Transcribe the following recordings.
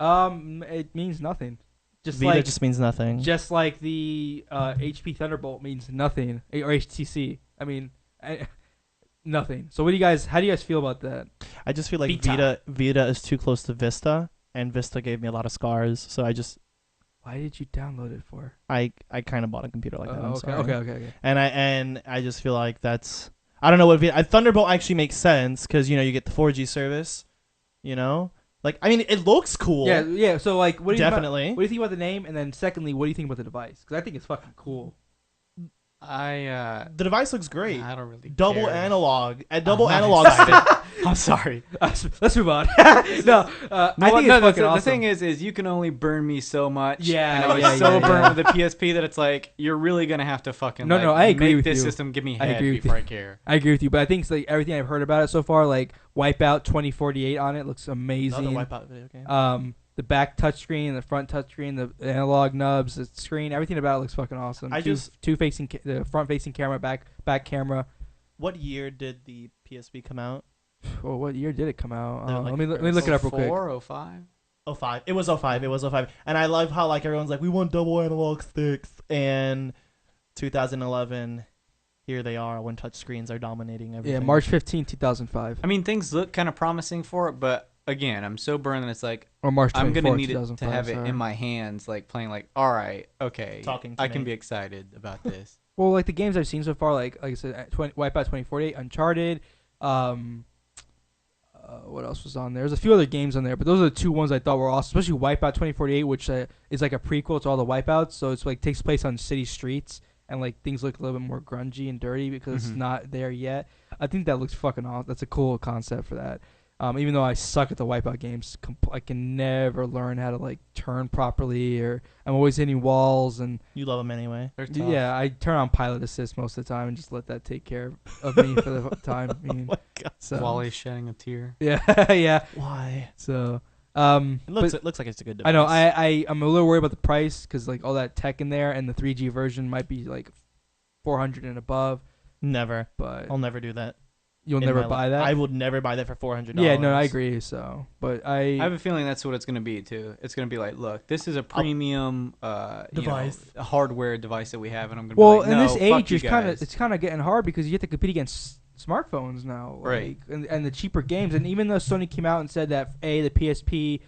It means nothing. VITA just means nothing. Just like the HP Thunderbolt means nothing, or HTC. I mean, nothing. So how do you guys feel about that? I just feel like VITA is too close to Vista, and Vista gave me a lot of scars. So Why did you download it for? I kind of bought a computer like that. I'm sorry. Okay. And I just feel like that's, I don't know what Thunderbolt actually makes sense because you get the 4G service, Like, I mean, it looks cool. Yeah. So, like, what do you Definitely. What do you think about the name? And then, secondly, what do you think about the device? Because I think it's fucking cool. The device looks great. I don't really double care. analog. At double analog. I'm sorry. Let's move on. I think it's fucking awesome. The thing is you can only burn me so much. Yeah. And I was so burned with the PSP that it's like you're really gonna have to fucking I agree make with this you. system give me head before I care. I agree with you, but I think it's like everything I've heard about it so far, like Wipeout 2048 on it looks amazing. Another Wipeout video game. The back touchscreen, the front touchscreen, the analog nubs, the screen, everything about it looks fucking awesome. The front facing camera, back camera. What year did the PSP come out? Well, what year did it come out? Like let me look it up real quick. 04, 05? 05. It was 05. It was 05. And I love how like everyone's like, we want double analog sticks. And 2011, here they are when touchscreens are dominating everything. Yeah, March 15, 2005. I mean, things look kind of promising for it, but again, I'm so burned that it's like, or March 24, I'm gonna need it to have sorry. it in my hands, like playing, like, all right, okay, I can be excited about this. Well, like the games I've seen so far, like I said, Wipeout 2048, Uncharted. What else was on there? There's a few other games on there, but those are the two ones I thought were awesome. Especially Wipeout 2048, which is like a prequel to all the Wipeouts, so it's like takes place on city streets and like things look a little bit more grungy and dirty because it's not there yet. I think that looks fucking awesome. That's a cool concept for that. Even though I suck at the Wipeout games, I can never learn how to like turn properly, or I'm always hitting walls. And you love them anyway. Yeah, I turn on pilot assist most of the time and just let that take care of me for the time. I mean, oh my God. So. Wally's shedding a tear. Yeah, yeah. Why? So, it looks like it's a good device. I know. I'm a little worried about the price because like all that tech in there, and the 3G version might be like $400 and above. Never. But I'll never do that. You'll never buy that? I would never buy that for $400. Yeah, no, I agree. So, but I have a feeling that's what it's going to be too. It's going to be like, look, this is a premium device, hardware device that we have, and I'm going to be like, no, in this age, it's kind of getting hard because you have to compete against smartphones now, right? And the cheaper games. And even though Sony came out and said that the PSP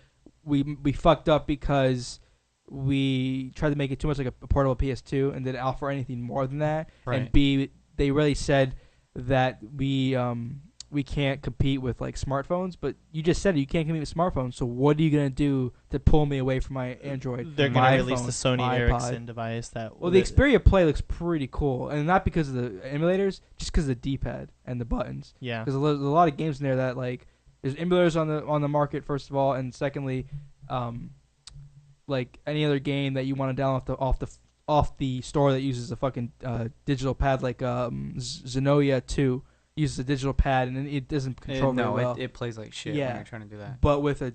we fucked up because we tried to make it too much like a portable PS2 and didn't offer anything more than that, right. And B, they really said that we can't compete with like smartphones, but you just said it, you can't compete with smartphones. So what are you gonna do to pull me away from my Android? They're gonna release the Sony Ericsson device that. Well, the Xperia Play looks pretty cool, and not because of the emulators, just because of the D-pad and the buttons. Yeah. Because there's a lot of games in there that like there's emulators on the market first of all, and secondly, like any other game that you want to download off the store that uses a fucking digital pad, like Xenoia 2 uses a digital pad and it doesn't control very well. It plays like shit when you're trying to do that. But with a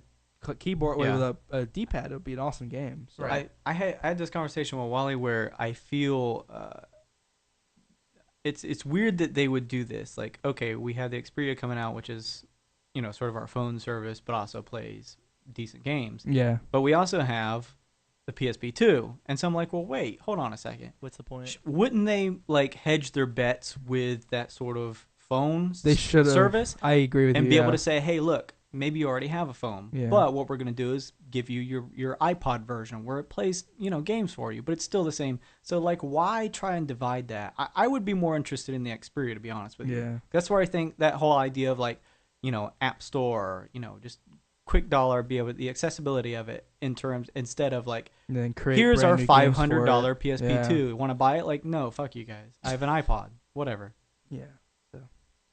keyboard, with a D-pad, it would be an awesome game. So. Right. I had this conversation with Wally where I feel it's weird that they would do this. Like, okay, we have the Xperia coming out, which is sort of our phone service, but also plays decent games. Yeah. But we also have the PSP 2, and so I'm like, well, wait, hold on a second. What's the point? Wouldn't they like hedge their bets with that sort of phone service? I agree with you. And be able to say, hey, look, maybe you already have a phone, but what we're gonna do is give you your iPod version where it plays games for you, but it's still the same. So like, why try and divide that? I would be more interested in the Xperia, to be honest with you. Yeah. That's where I think that whole idea of like App Store, just quick dollar, be able the accessibility of it in terms instead of like here's our $500 PSP 2. Want to buy it? Like, no, fuck you guys. I have an iPod. Whatever. Yeah. So,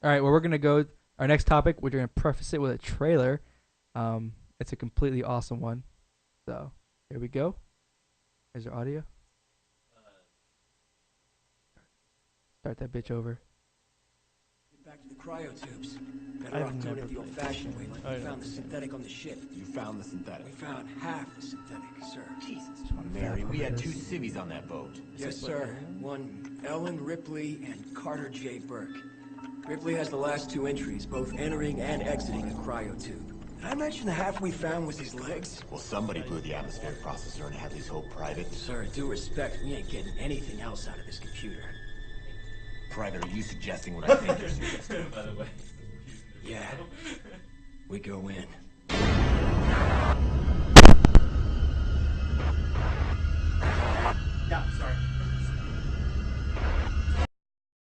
all right. Well, we're gonna go our next topic. We're gonna preface it with a trailer. It's a completely awesome one. So here we go. Is there audio? Start that bitch over. Back to the cryotubes. Better off doing it the old-fashioned way. Like we found the synthetic on the ship. You found the synthetic? We found half the synthetic, sir. Jesus, Mary, we had 2 civvies on that boat. Yes, sir. One, Ellen Ripley and Carter J. Burke. Ripley has the last 2 entries, both entering and exiting the cryotube. Did I mention the half we found was his legs? Well, somebody blew the atmospheric processor and had these whole private. Sir, due respect, we ain't getting anything else out of this computer. Private, are you suggesting what I think you're suggesting? Yeah. We go in.